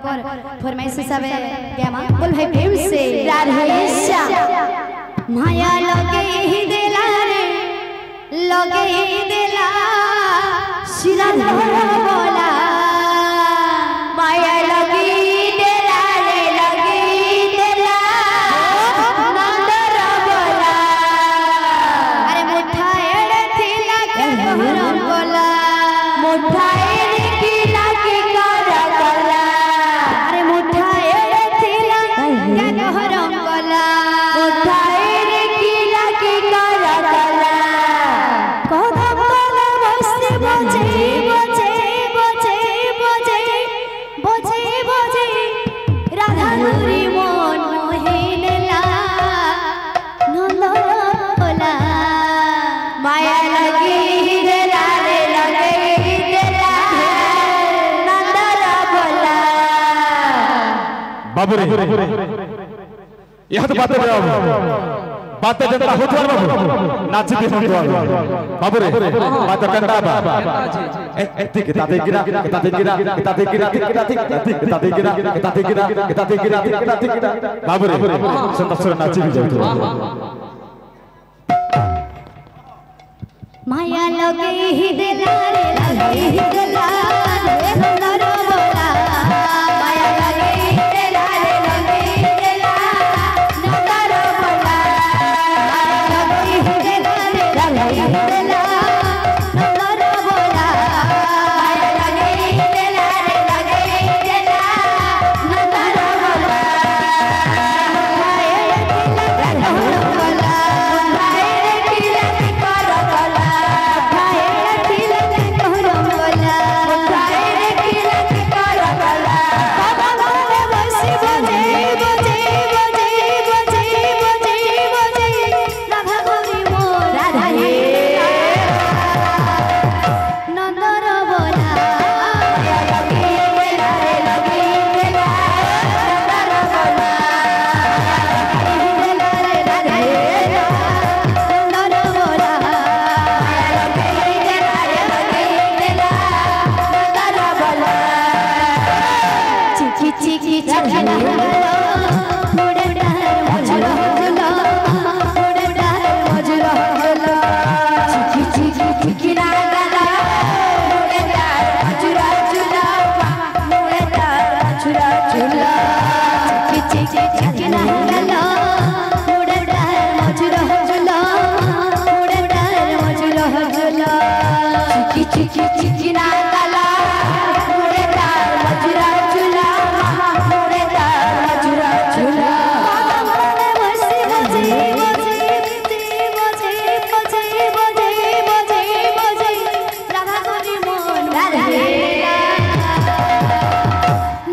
ताकर फरमाइश हिसाबे गेमा बोल भाई प्रेम से राधे श्याम माया लगे ही देला रे लगे ही देला शिरा बोला माया लगे ही देला रे लगे ही देला नंदर बोला अरे मुठा एड़े थिला के गहरम बोला मुठा एड़े थिला के कर बोला अरे मुठा एड़े थिला के गहरम बोला मुठा एड़े थिला के कर बोला कदम बोले बसते बजे बजे बजे बजे बजे बजे राधा नुरी मन मोहिनेला नंदर बोला माया लगी देला रे लगी देला नंदर बोला बाबू रे यहाँ तो बातें बातें जनता होती है बाबू नाच भी होती है बाबू रे बातें करता है kita tinggira बाबू रे संतोष नाच भी जाती है माया लगे ही देला रे लगे ही देला नंदर बोला माया लगे ही देला रे लगे ही देला नंदर बोला माया लगे ही देला रे लगे ही देला नंदर बोला माया लगे ही देला रे लगे ही देला नंदर बोला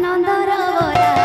नंदर बोला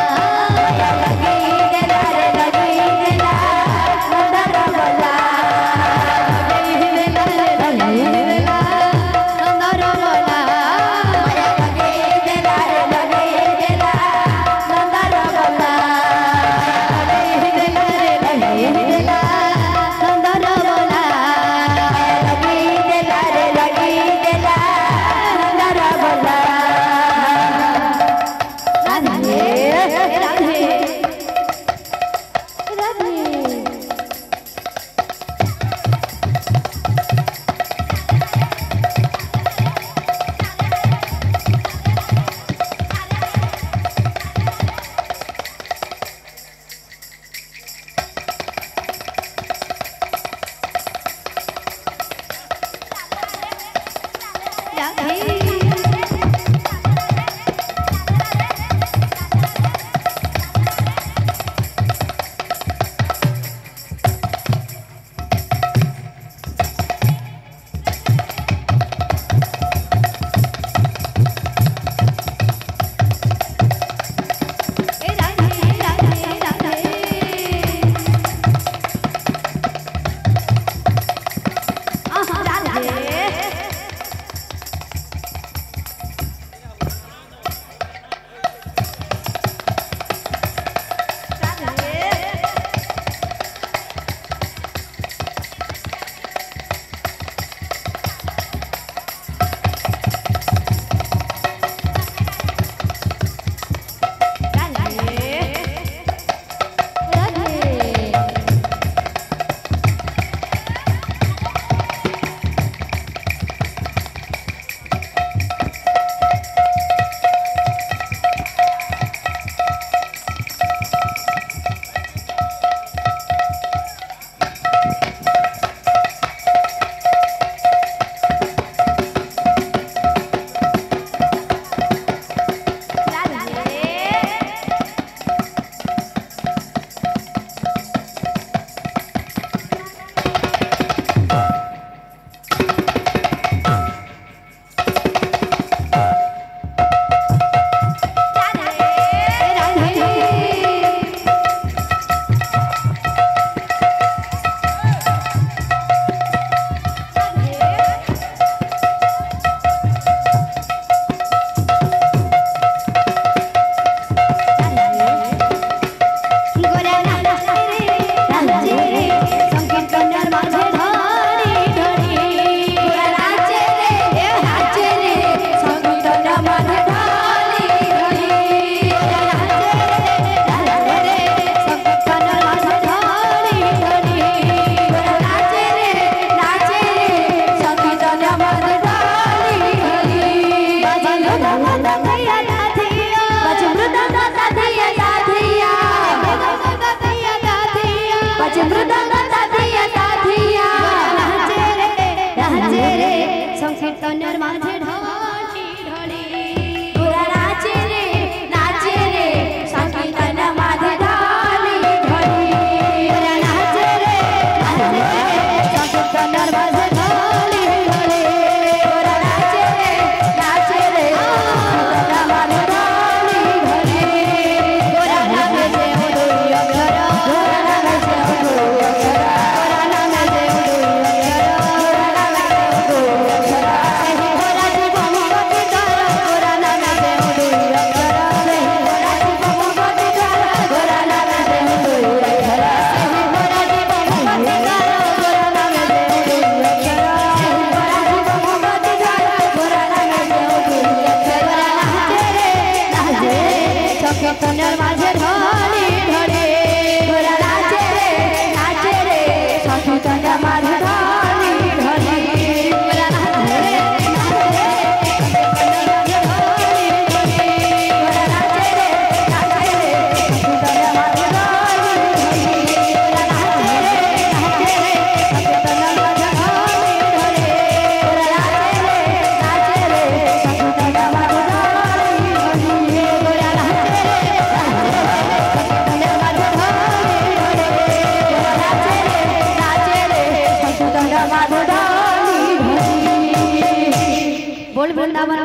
সংকীর্তনের মাঝে ধরে ধরে ওরা নাচে রে সংকীর্তনের মাঝে ধরে ধরে ওরা নাচে রে बोल वृंदावन।